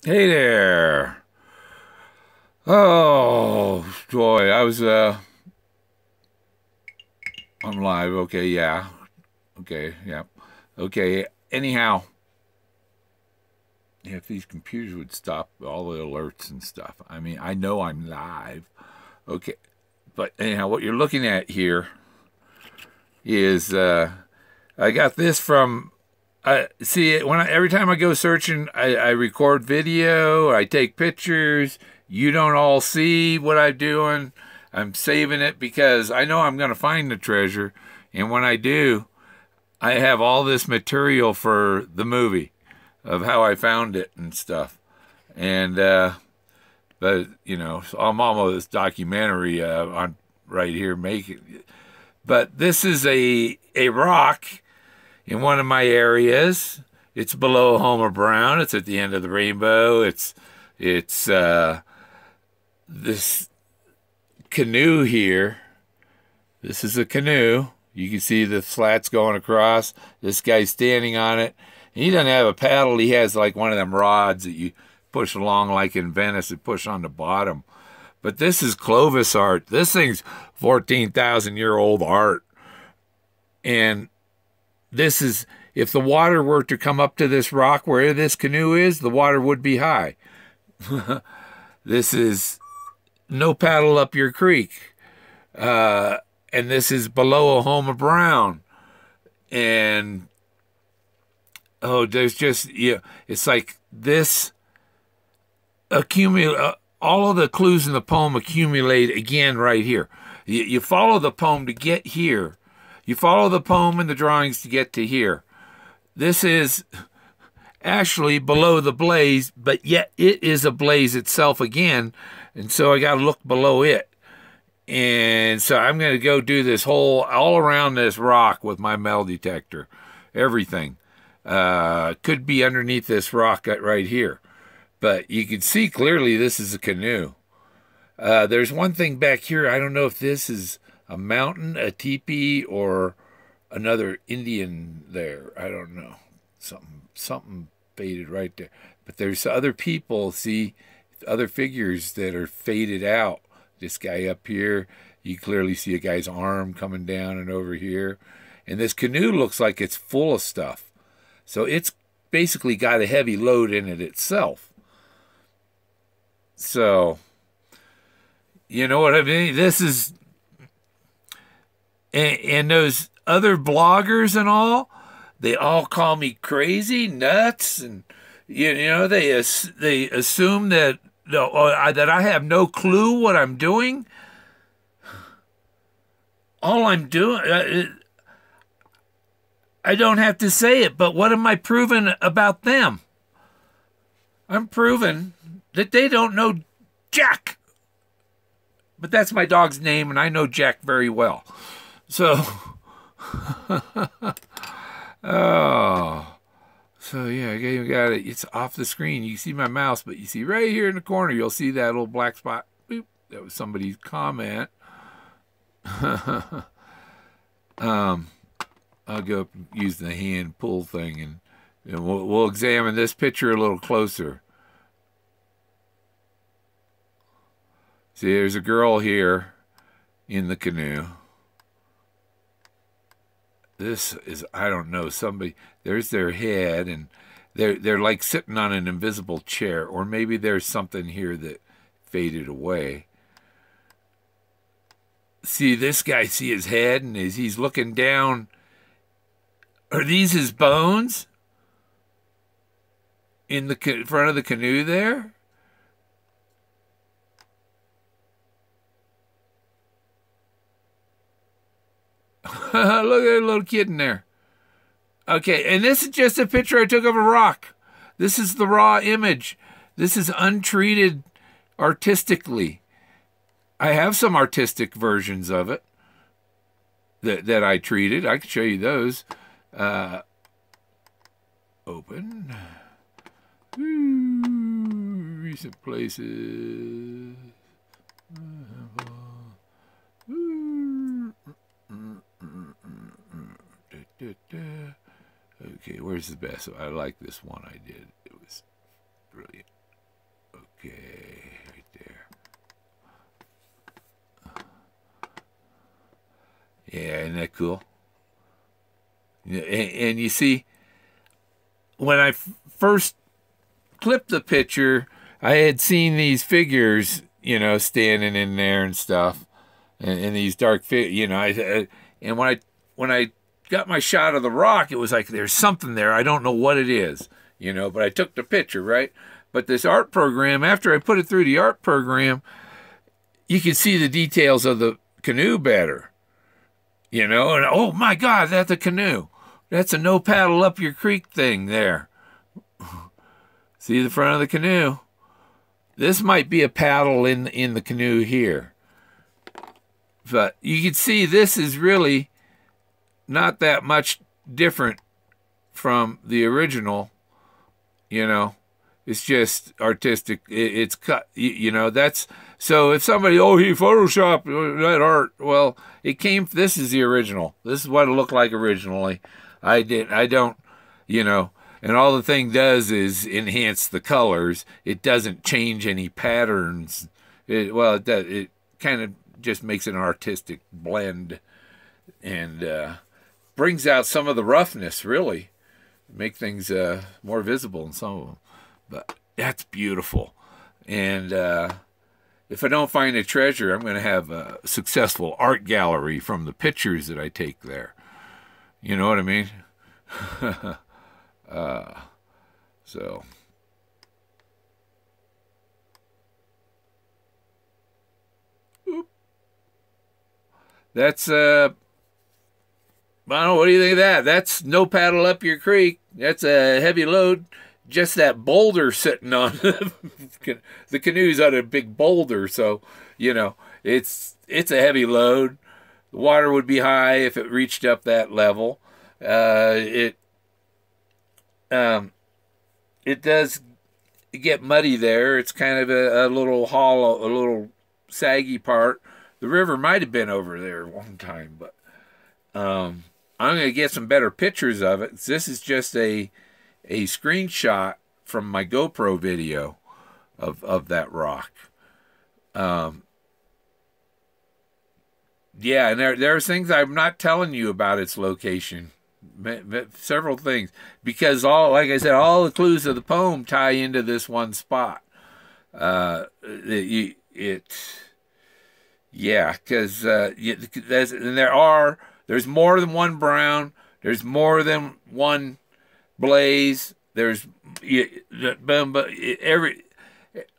Hey there. Oh, boy. I'm live. Okay, yeah. Okay, yeah. Okay. Anyhow, if these computers would stop all the alerts and stuff. I mean, I know I'm live. Okay. But anyhow, what you're looking at here is I got this from see every time I go searching, I record video, I take pictures. You don't all see what I'm doing. I'm saving it because I know I'm going to find the treasure, and when I do, I have all this material for the movie of how I found it and stuff. And but so I'm almost documentary on right here making. But this is a rock in one of my areas. It's below Homer Brown. It's at the end of the rainbow. It's this canoe here. This is a canoe. You can see the slats going across. This guy's standing on it. And he doesn't have a paddle. He has like one of them rods that you push along like in Venice and push on the bottom. But this is Clovis art. This thing's 14,000-year-old art. And this is, if the water were to come up to this rock where this canoe is, the water would be high. This is no paddle up your creek. And this is below a Homer Brown. And, oh, there's just, yeah, it's like this accumulate, all of the clues in the poem accumulate again right here. You follow the poem to get here. You follow the poem and the drawings to get to here. This is actually below the blaze, but yet it is a blaze itself again. And so I got to look below it. And so I'm going to go do this whole, all around this rock with my metal detector. Everything. Could be underneath this rock right here. But you can see clearly this is a canoe. There's one thing back here. I don't know if this is a mountain, a teepee, or another Indian there. I don't know. Something faded right there. But there's other people, see, other figures that are faded out. This guy up here, you clearly see a guy's arm coming down and over here. And this canoe looks like it's full of stuff. So it's basically got a heavy load in it itself. So, you know what I mean? This is, and those other bloggers and all, they all call me crazy, nuts, and they assume that that I have no clue what I'm doing. All I'm doing, I don't have to say it, but what am I proving about them? I'm proving that they don't know Jack. But that's my dog's name, and I know Jack very well. So, oh. So, yeah, you got it. It's off the screen. You see my mouse, but you see right here in the corner, you'll see that little black spot. Boop. That was somebody's comment. I'll go up and use the hand pull thing, and we'll examine this picture a little closer. See, there's a girl here in the canoe. This is, I don't know, somebody, there's their head, and they're like sitting on an invisible chair, or maybe there's something here that faded away. See, this guy, see his head, and he's looking down. Are these his bones? In the front of the canoe there? Look at that little kid in there. Okay, and this is just a picture I took of a rock. This is the raw image. This is untreated artistically. I have some artistic versions of it that I treated. I can show you those. Open. Recent places. Okay, where's the best? I like this one I did. It was brilliant. isn't that cool? And you see, when I first clipped the picture, I had seen these figures, you know, standing in there and stuff, and these dark you know. And when I got my shot of the rock, it was like there's something there. I don't know what it is, you know. But I took the picture, right? But this art program, after I put it through the art program, you can see the details of the canoe better, you know. And oh my God, that's a canoe. That's a no paddle up your creek thing there. See the front of the canoe? This might be a paddle in the canoe here. But you can see this is really not that much different from the original, you know. It's just artistic. It's cut, you know. That's so. If somebody, oh, he photoshopped that art. Well, it came. This is the original. This is what it looked like originally. I don't, you know. And all the thing does is enhance the colors. It doesn't change any patterns. It does. It kind of just makes an artistic blend and brings out some of the roughness. Really, make things more visible in some of them. But that's beautiful. And if I don't find a treasure, I'm going to have a successful art gallery from the pictures that I take there. You know what I mean? So. Oop. That's, I don't know, what do you think of that? That's no paddle up your creek. That's a heavy load. Just that boulder sitting on the canoe's on a big boulder, so you know it's a heavy load. The water would be high if it reached up that level. It does get muddy there. It's kind of a little hollow, a little saggy part. The river might have been over there one time, but I'm going to get some better pictures of it. This is just a screenshot from my GoPro video of that rock. Yeah, and there's things I'm not telling you about its location. Several things. Because like I said, all the clues of the poem tie into this one spot. Yeah, because there's more than one brown. There's more than one blaze. There's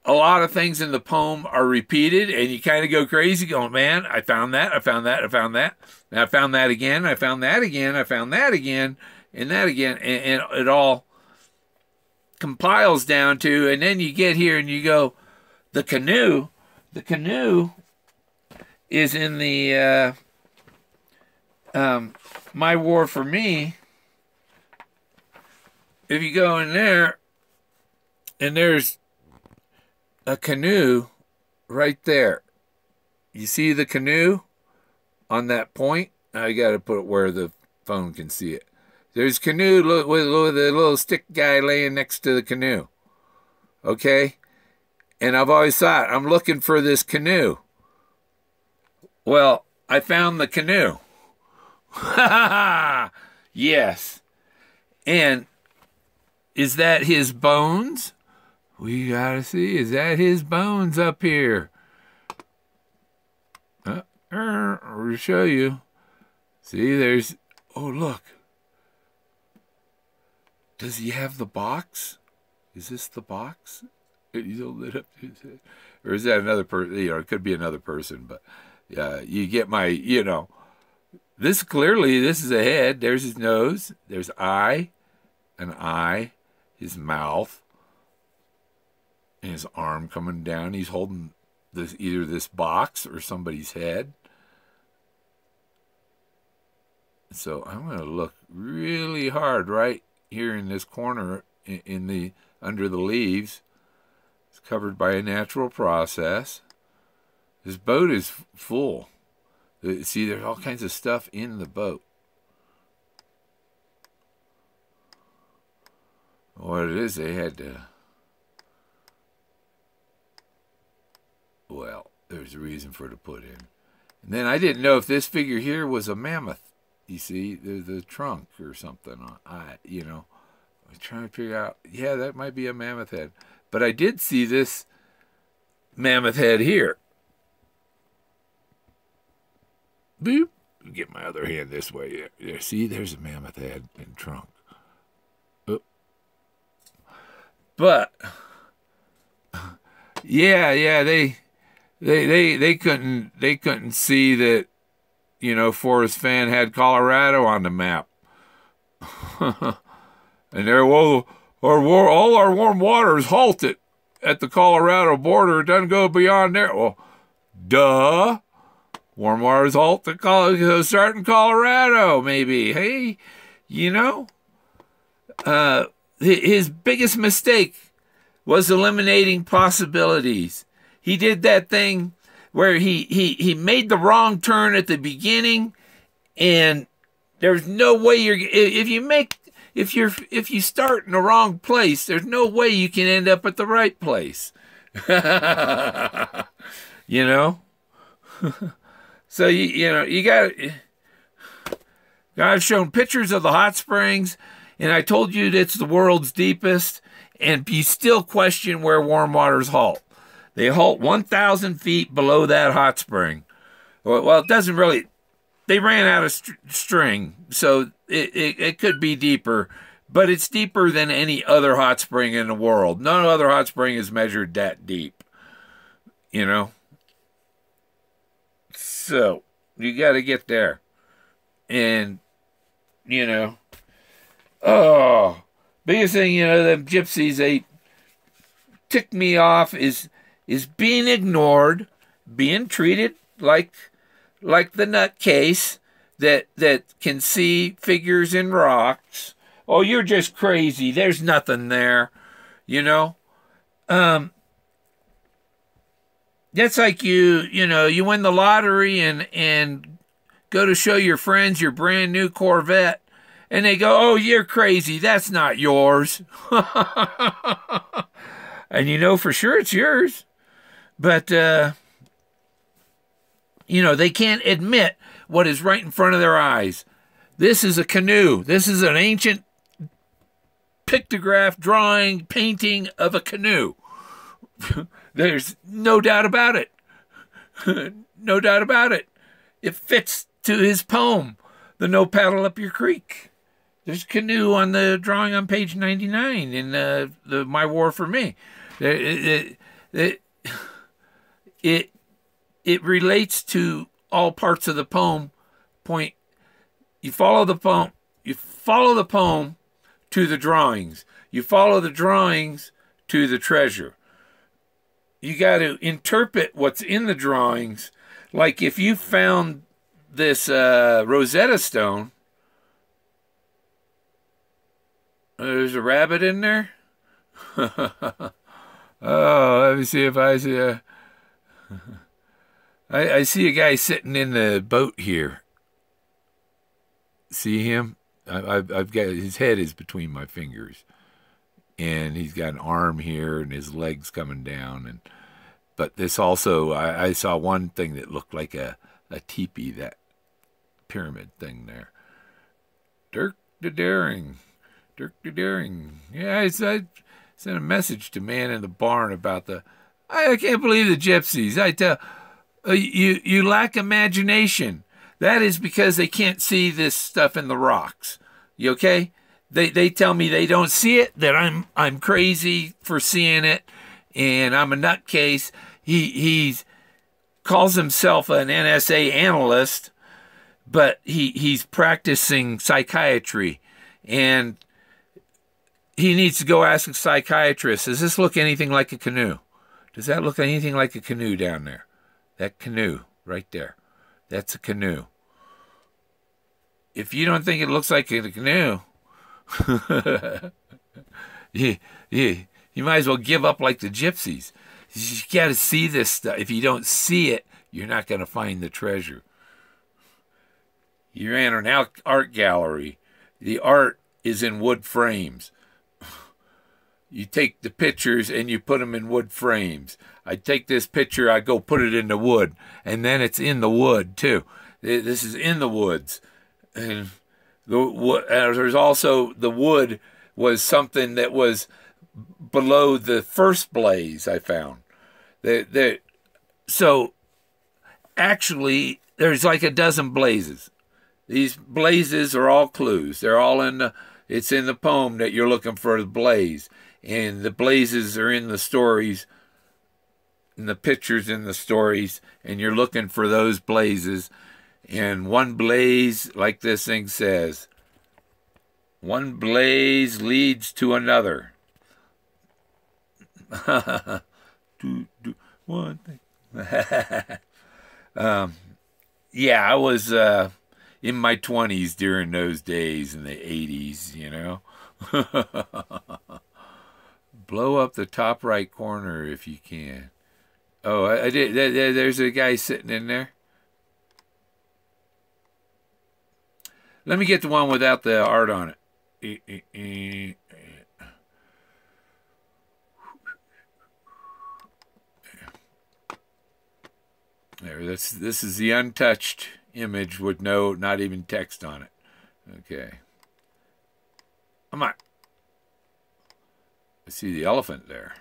a lot of things in the poem are repeated, and you kind of go crazy going, man, I found that, I found that, I found that, and I found that again, I found that again, I found that again, and that again, and it all compiles down to, and then you get here and you go, the canoe is in the My War for Me. If you go in there, and there's a canoe right there. You see the canoe on that point? I got to put it where the phone can see it. There's canoe with a little stick guy laying next to the canoe. Okay? And I've always thought, I'm looking for this canoe. Well, I found the canoe. Yes. And is that his bones? We gotta see. Is that his bones up here? I'll show you. See, there's... Oh, look. Does he have the box? Is this the box? He's holding it up to his head. Or is that another person? You know, it could be another person, but you get my, you know. This is a head. There's his nose. There's an eye, his mouth, and his arm coming down. He's holding either this box or somebody's head. So I'm going to look really hard right here in this corner under the leaves. It's covered by a natural process. This boat is full. See, there's all kinds of stuff in the boat. What it is, they had to... Well, there's a reason for it to put in. And then I didn't know if this figure here was a mammoth. You see, the trunk or something. You know, I'm trying to figure out. Yeah, that might be a mammoth head. But I did see this mammoth head here. Boop. Get my other hand this way. There, see, there's a mammoth head and trunk. Oh. But yeah, they couldn't see that, you know, Forrest Fenn had Colorado on the map. And there, well, all our warm waters halted at the Colorado border. It doesn't go beyond there. Well, duh. Warm waters halt to start in Colorado, maybe. Hey, you know, his biggest mistake was eliminating possibilities. He did that thing where he made the wrong turn at the beginning, and there's no way if you start in the wrong place, there's no way you can end up at the right place. You know. So you got. I've shown pictures of the hot springs, and I told you that it's the world's deepest, and you still question where warm waters halt. They halt 1,000 feet below that hot spring. Well, it doesn't really. They ran out of string, so it could be deeper, but it's deeper than any other hot spring in the world. No other hot spring is measured that deep. You know. So, you got to get there. And, you know, biggest thing, you know, them gypsies, they tick me off is being ignored, being treated like the nutcase that can see figures in rocks. Oh, you're just crazy. There's nothing there, you know. That's like you win the lottery and go to show your friends your brand new Corvette, and they go, "Oh, you're crazy. That's not yours." And you know for sure it's yours. But, you know, they can't admit what is right in front of their eyes. This is a canoe. This is an ancient pictograph drawing, painting of a canoe. There's no doubt about it. No doubt about it. It fits to his poem, The No Paddle Up Your Creek. There's canoe on the drawing on page 99 in the My War for Me. It relates to all parts of the poem. Point. You follow the poem. You follow the poem to the drawings. You follow the drawings to the treasure. You got to interpret what's in the drawings. Like if you found this Rosetta Stone, there's a rabbit in there. Oh, let me see if I see a. I see a guy sitting in the boat here. See him? I've got his head is between my fingers. And he's got an arm here and his legs coming down. But this also, I saw one thing that looked like a teepee, that pyramid thing there. Dirk the Daring. Yeah, I sent a message to Man in the Barn about I can't believe the gypsies. I tell you lack imagination. That is because they can't see this stuff in the rocks. You okay? They tell me they don't see it, that I'm crazy for seeing it, and I'm a nutcase. He calls himself an NSA analyst, but he's practicing psychiatry, and he needs to go ask a psychiatrist, does this look anything like a canoe? Does that look anything like a canoe down there? That canoe right there. That's a canoe. If you don't think it looks like a canoe, you might as well give up like the gypsies. You got to see this stuff. If you don't see it, you're not going to find the treasure. You're in an art gallery. The art is in wood frames. you take the pictures and you put them in wood frames. I take this picture, I go put it in the wood, and then it's in the wood too. This is in the woods. And there's also the wood was something that was below the first blaze I found. So actually, there's like a dozen blazes. These blazes are all clues. They're all it's in the poem that you're looking for the blaze. And the blazes are in the stories, and the pictures in the stories, and you're looking for those blazes. And one blaze, like this thing says, one blaze leads to another. One thing. Yeah, I was in my 20s during those days in the 80s, you know. Blow up the top right corner if you can. Oh, I did. There's a guy sitting in there. Let me get the one without the art on it. There, this is the untouched image with not even text on it. Okay. Come on. I see the elephant there.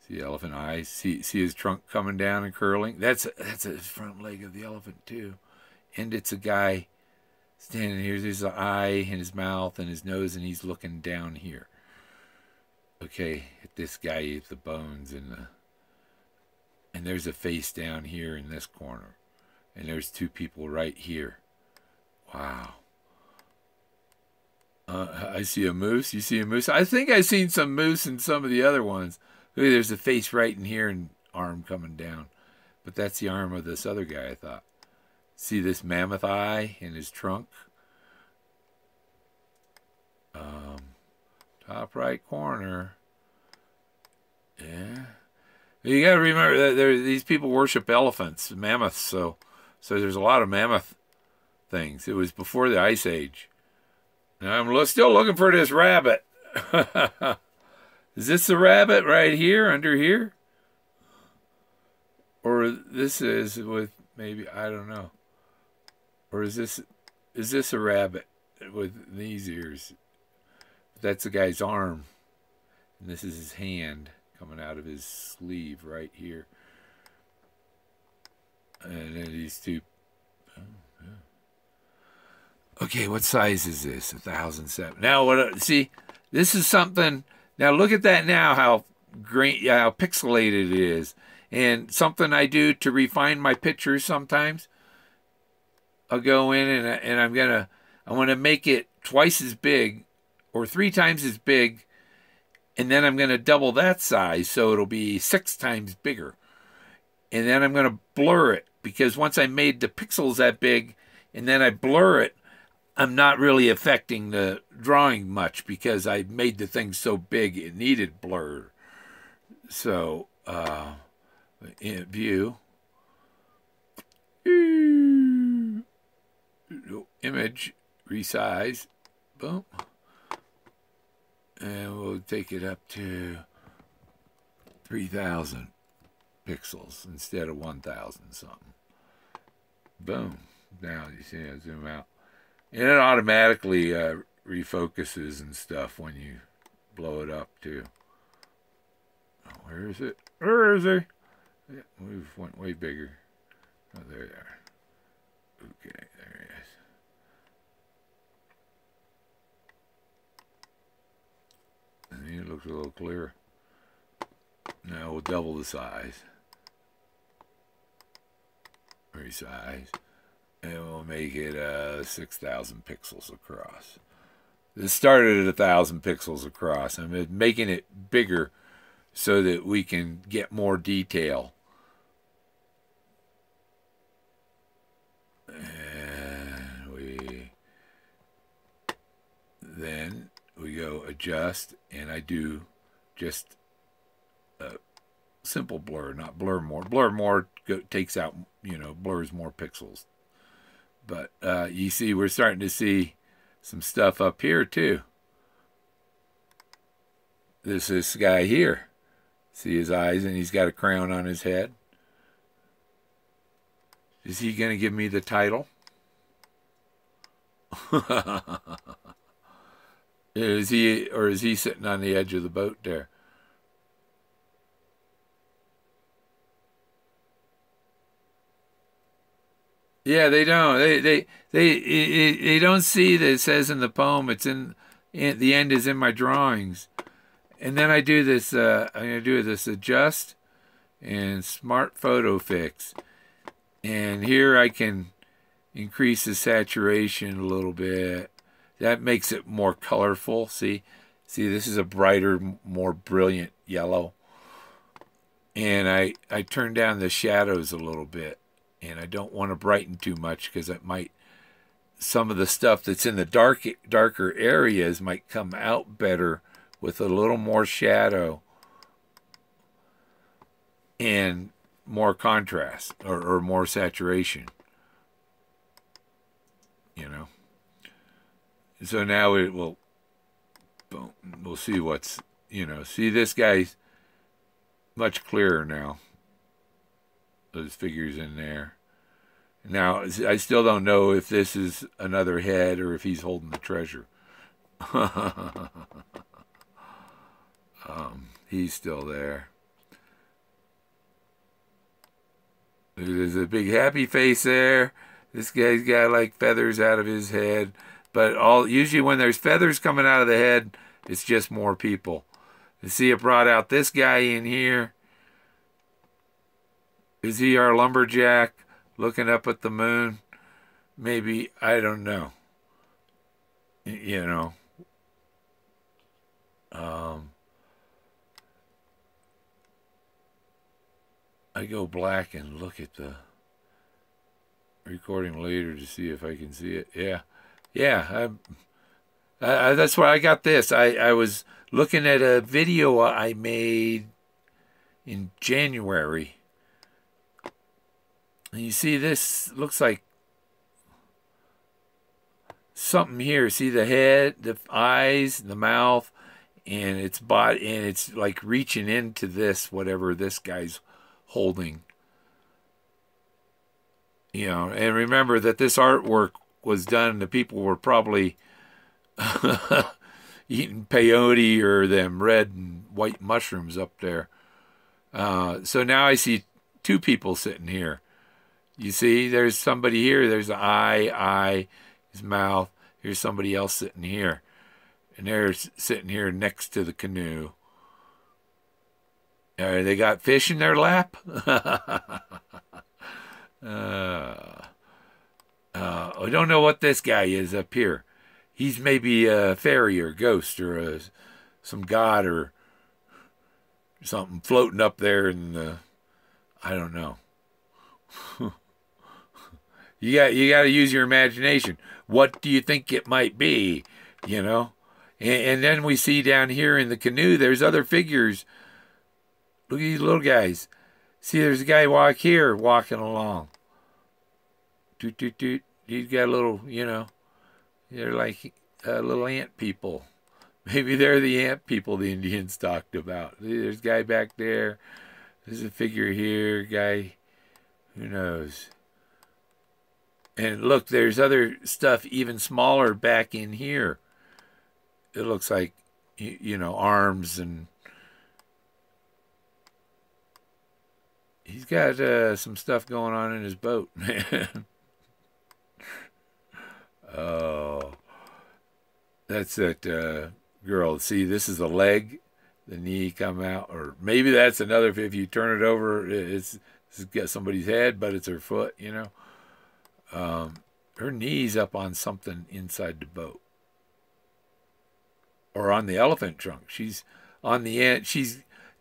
See the elephant eyes. See his trunk coming down and curling. That's a front leg of the elephant too. And it's a guy standing here. There's an eye in his mouth and his nose, and he's looking down here. Okay, at this guy ate the bones and there's a face down here in this corner. And there's two people right here. Wow. I see a moose. You see a moose? I think I've seen some moose in some of the other ones. Look, there's a face right in here and arm coming down. But that's the arm of this other guy, I thought. See this mammoth eye in his trunk? Top right corner. Yeah. You got to remember that these people worship elephants, mammoths, so there's a lot of mammoth things. It was before the Ice Age. Now I'm still looking for this rabbit. Is this the rabbit right here, under here? Or this is with maybe, I don't know. Or is this a rabbit with these ears? That's the guy's arm. And this is his hand coming out of his sleeve right here. And then these two. Oh, yeah. Okay, what size is this? 1007. Now, see, this is something. Now, look at that now, how pixelated it is. And something I do to refine my pictures sometimes. I'll go in and I want to make it twice as big or 3 times as big. And then I'm going to double that size, so it'll be 6 times bigger. And then I'm going to blur it, because once I made the pixels that big, and then I blur it, I'm not really affecting the drawing much, because I made the thing so big it needed blur. So, in view, image, resize, boom. And we'll take it up to 3,000 pixels instead of 1,000 something. Boom. Now you see I zoom out. And it automatically refocuses and stuff when you blow it up too. Oh, where is it? Where is it? Yeah, we went way bigger. Oh, there they are. Okay, there he is. It looks a little clearer. Now we'll double the size. Resize. And we'll make it 6,000 pixels across. This started at 1,000 pixels across. I'm making it bigger so that we can get more detail. And then we go adjust, and I do just a simple blur, not blur more. Blur more takes out, blurs more pixels. But you see, we're starting to see some stuff up here too. this guy here. See his eyes, and he's got a crown on his head. Is he going to give me the title? Is he sitting on the edge of the boat there? Yeah, they don't. They don't see that it says in the poem. It's in the end is in my drawings, and then I do this. I'm gonna do this adjust and smart photo fix, and here I can increase the saturation a little bit. That makes it more colorful. See, this is a brighter, more brilliant yellow, and I turn down the shadows a little bit. And I don't want to brighten too much because it might, some of the stuff that's in the darker areas might come out better with a little more shadow and more contrast or more saturation, you know. So now it will, boom, we'll see what's, you know, see this guy's much clearer now. Those figures in there. Now, I still don't know if this is another head or if he's holding the treasure. He's still there. There's a big happy face there. This guy's got like feathers out of his head. But usually when there's feathers coming out of the head, it's just more people. You see, it brought out this guy in here. Is he our lumberjack looking up at the moon? Maybe, I don't know. You know. I go black and look at the recording later to see if I can see it. Yeah. Yeah. That's why I got this. I was looking at a video I made in January. And you see, this looks like something here. See the head, the eyes, the mouth, and its body, and it's like reaching into this, whatever this guy's holding. You know, and remember that this artwork was done, the people were probably eating peyote or them red and white mushrooms up there. So now I see two people sitting here. You see, there's somebody here. There's an eye, his mouth. Here's somebody else sitting here. And they're sitting here next to the canoe. They got fish in their lap? I don't know what this guy is up here. He's maybe a fairy or ghost or some god or something floating up there in the, I don't know. You got to use your imagination. What do you think it might be? You know, and then we see down here in the canoe, there's other figures. Look at these little guys. See, there's a guy walking along. Toot toot toot. He's got a little, you know, they're like little ant people. Maybe they're the ant people the Indians talked about. There's a guy back there. There's a figure here, guy. Who knows? And look, there's other stuff even smaller back in here. It looks like, you know, arms, and he's got some stuff going on in his boat, man. Oh, that's that girl. See, this is a leg, the knee come out, or maybe that's another. If you turn it over, it's got somebody's head, but it's her foot, you know. Her knee's up on something inside the boat, or on the elephant trunk. She's on the end.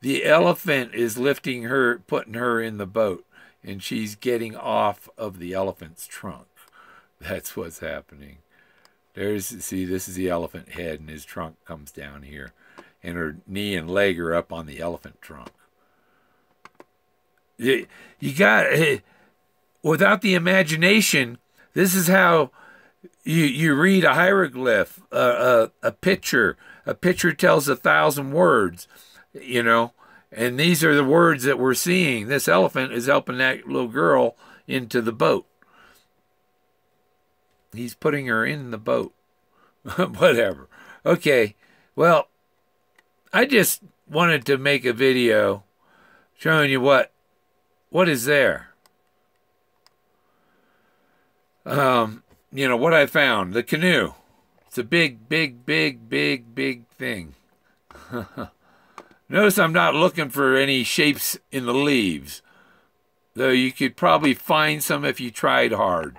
The elephant is lifting her, putting her in the boat, and she's getting off of the elephant's trunk. That's what's happening. See, this is the elephant head, and his trunk comes down here, and her knee and leg are up on the elephant trunk. You got, without the imagination, this is how you read a hieroglyph, a picture. A picture tells 1,000 words, you know, and these are the words that we're seeing. This elephant is helping that little girl into the boat. He's putting her in the boat. Whatever. Okay, well, I just wanted to make a video showing you what is there. You know, what I found. The canoe. It's a big, big, big, big, big thing. Notice I'm not looking for any shapes in the leaves, though you could probably find some if you tried hard.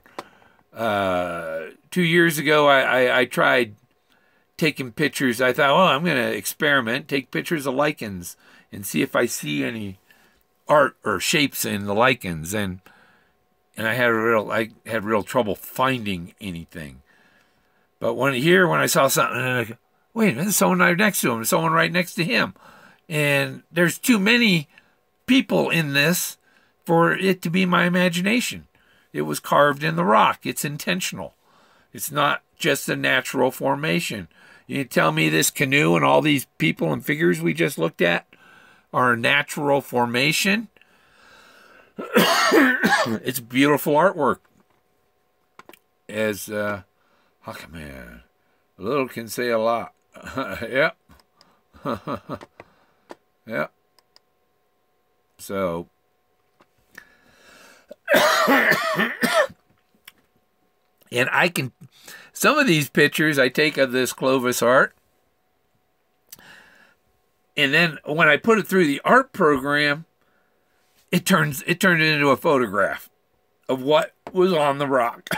2 years ago, I tried taking pictures. I thought, well, I'm going to experiment, take pictures of lichens and see if I see any art or shapes in the lichens. And I had real trouble finding anything. But when I saw something, and I go, wait a minute, there's someone right next to him, there's someone right next to him. And there's too many people in this for it to be my imagination. It was carved in the rock. It's intentional. It's not just a natural formation. You tell me this canoe and all these people and figures we just looked at are a natural formation? It's beautiful artwork. As, man, a little can say a lot. Yep. Yep. So, and some of these pictures I take of this Clovis art, and then when I put it through the art program, it turned it into a photograph of what was on the rock.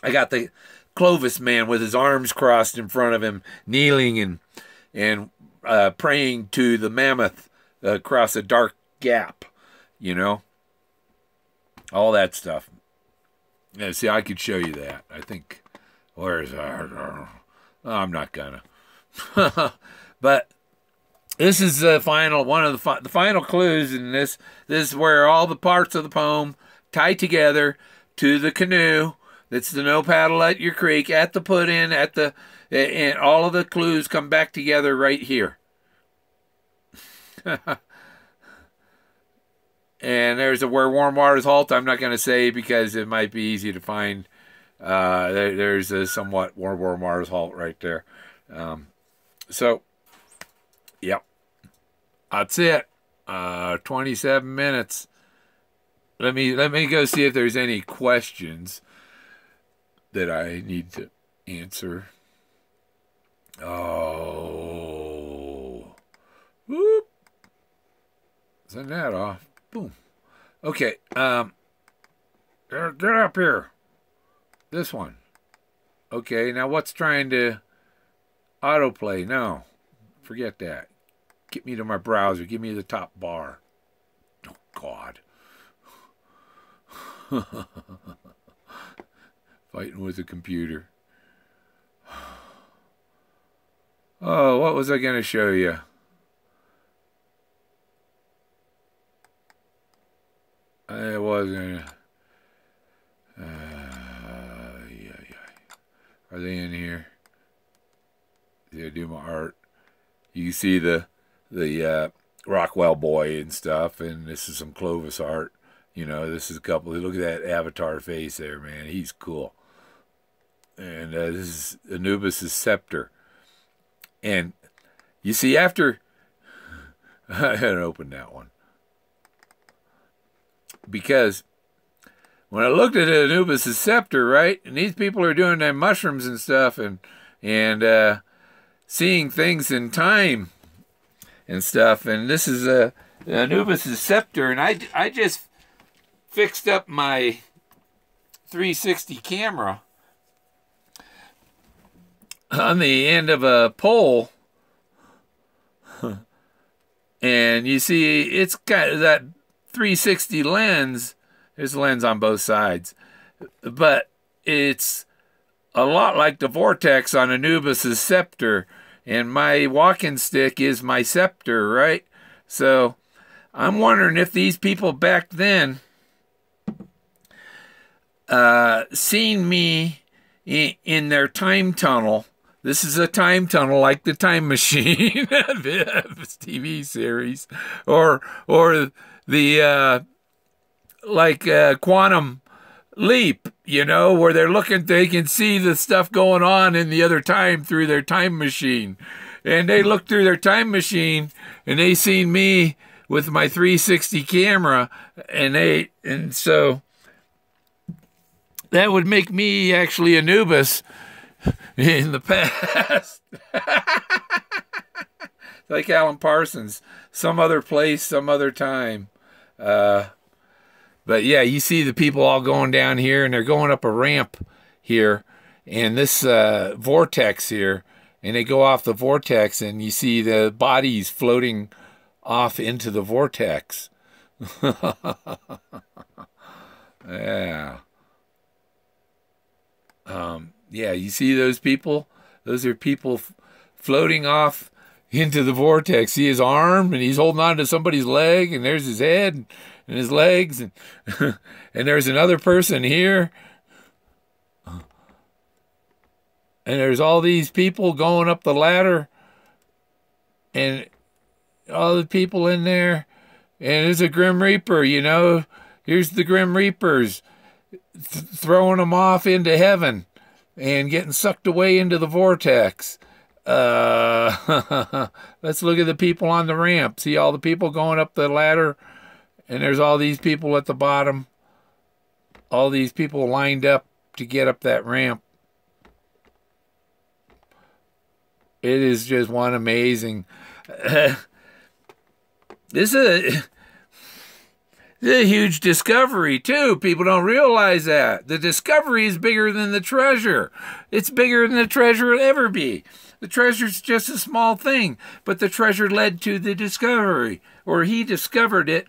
I got the Clovis man with his arms crossed in front of him, kneeling and praying to the Mammoth across a dark gap, you know, all that stuff. Yeah, see, I could show you that. I think, where's our? Oh, I'm not gonna. But this is the final one of the final clues in this. This is where all the parts of the poem tie together to the canoe. That's the no paddle at your creek, at the put in, and all of the clues come back together right here. And there's a where warm waters halt. I'm not going to say because it might be easy to find. There's a somewhat where warm waters halt right there. So, yep, that's it. 27 minutes. Let me go see if there's any questions that I need to answer. Oh, whoop! Send that off. Boom. Okay. They're up here. This one. Okay. Now what's trying to autoplay? No, forget that. Get me to my browser. Give me the top bar. Oh God. Fighting with a computer. Oh, what was I going to show you? I was going to... Are they in here? Did I do my art? You can see the Rockwell boy and stuff, and this is some Clovis art. You know, this is a couple. Look at that avatar face there, man. He's cool. And this is Anubis' scepter. And you see, after I hadn't opened that one because when I looked at Anubis' scepter, right, and these people are doing their mushrooms and stuff, and seeing things in time and stuff, and this is Anubis' scepter, and I just fixed up my 360 camera on the end of a pole, and you see it's got that 360 lens. There's a lens on both sides, but it's a lot like the vortex on Anubis' scepter, and my walking stick is my scepter, right? So I'm wondering if these people back then seen me in their time tunnel. This is a time tunnel like the Time Machine, this TV series, or the Quantum Leap, you know, where they're looking, they can see the stuff going on in the other time through their time machine. And they look through their time machine and they seen me with my 360 camera, and so that would make me actually Anubis in the past. Like Alan Parsons, some other place, some other time. But yeah, you see the people all going down here, and they're going up a ramp here, and this vortex here, and they go off the vortex, and you see the bodies floating off into the vortex. Yeah. Yeah, you see those people? Those are people floating off into the vortex. See his arm, and he's holding on to somebody's leg, and there's his head and his legs, and and there's another person here. And there's all these people going up the ladder, and all the people in there, and there's a Grim Reaper, you know. Here's the Grim Reapers throwing them off into heaven and getting sucked away into the vortex. Let's look at the people on the ramp. See all the people going up the ladder, and there's all these people at the bottom. All these people lined up to get up that ramp. It is just one amazing. This is a huge discovery, too. People don't realize that. The discovery is bigger than the treasure. It's bigger than the treasure will ever be. The treasure's just a small thing, but the treasure led to the discovery, or he discovered it,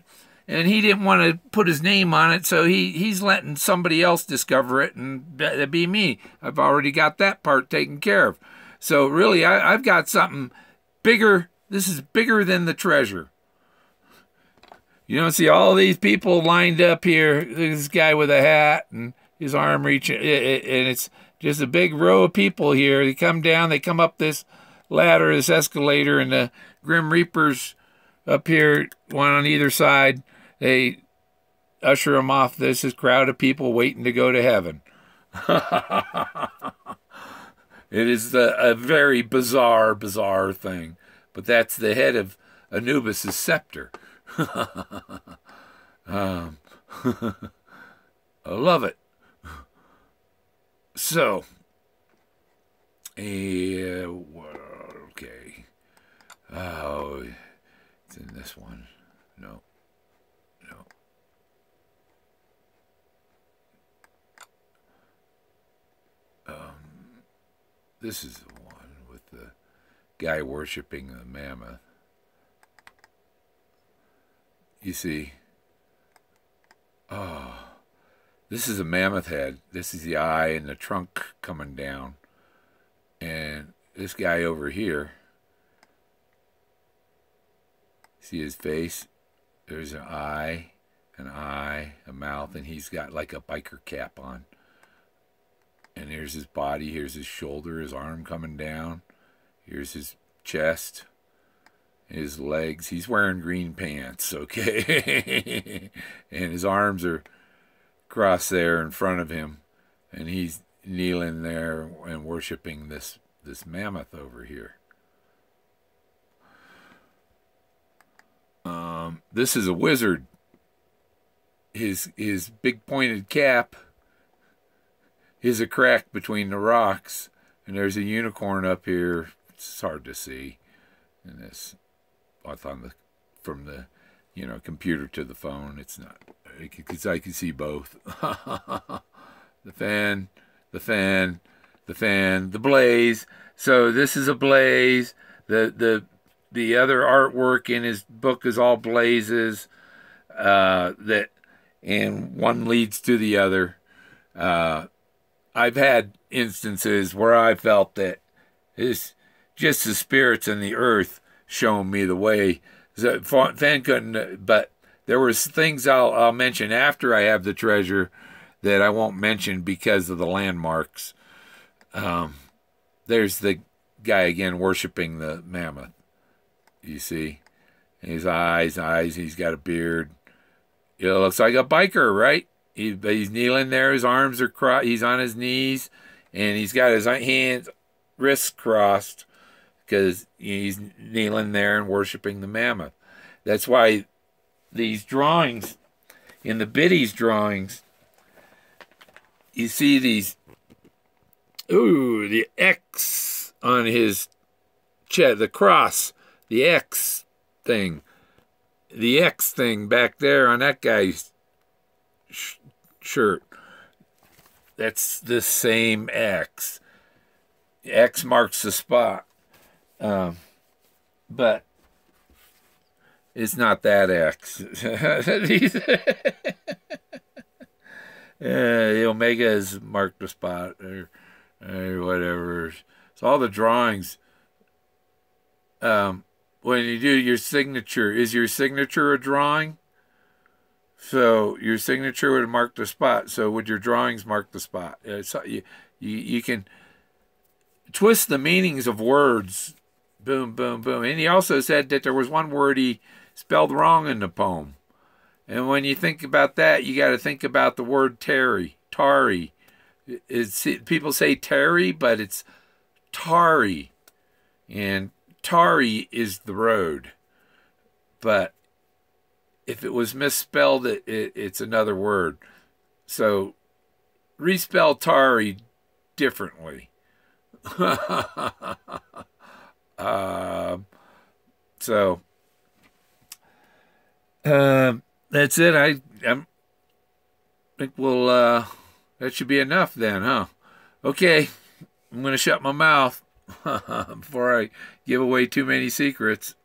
and he didn't want to put his name on it, so he's letting somebody else discover it, and that'd be me. I've already got that part taken care of. So really, I've got something bigger. This is bigger than the treasure. You don't see all these people lined up here. This guy with a hat and his arm reaching, and it's just a big row of people here. They come down, they come up this ladder, this escalator, and the Grim Reapers up here, one on either side. They usher them off. This is a crowd of people waiting to go to heaven. It is a very bizarre thing. But that's the head of Anubis' scepter. I love it. So, okay. Oh, it's in this one. No. This is the one with the guy worshiping the mammoth. You see, this is a mammoth head. This is the eye and the trunk coming down. And this guy over here, see his face? There's an eye, a mouth, and he's got like a biker cap on. And here's his body, here's his shoulder, his arm coming down. Here's his chest, his legs. He's wearing green pants, okay? And his arms are crossed there in front of him. And he's kneeling there and worshiping this mammoth over here. This is a wizard. His big pointed cap is a crack between the rocks, and there's a unicorn up here. It's hard to see, and this from the computer to the phone. It's not, because I can see both. The fan, the blaze. So this is a blaze. The other artwork in his book is all blazes. And one leads to the other. I've had instances where I felt that it's just the spirits in the earth showing me the way. Fenn couldn't, but there was things I'll mention after I have the treasure that I won't mention because of the landmarks. There's the guy again worshiping the mammoth. You see? His eyes, he's got a beard. It looks like a biker, right? He's kneeling there, his arms are crossed, he's on his knees, and he's got his hands, wrists crossed, because he's kneeling there and worshiping the mammoth. That's why these drawings, in the Biddy's drawings, you see these, the X on his chest, the cross, the X thing. The X thing back there on that guy's shirt. That's the same X. X marks the spot. But it's not that X. The Omega is marked the spot or whatever. So all the drawings, when you do your signature, is your signature a drawing? So your signature would mark the spot. So would your drawings mark the spot? So you can twist the meanings of words. Boom, boom, boom. And he also said that there was one word he spelled wrong in the poem. And when you think about that, you got to think about the word Tari. People say Terry, but it's Tari. And Tari is the road. But if it was misspelled, it's another word. So respell Tari differently. That's it. I think we'll that should be enough then, huh? Okay, I'm gonna shut my mouth before I give away too many secrets.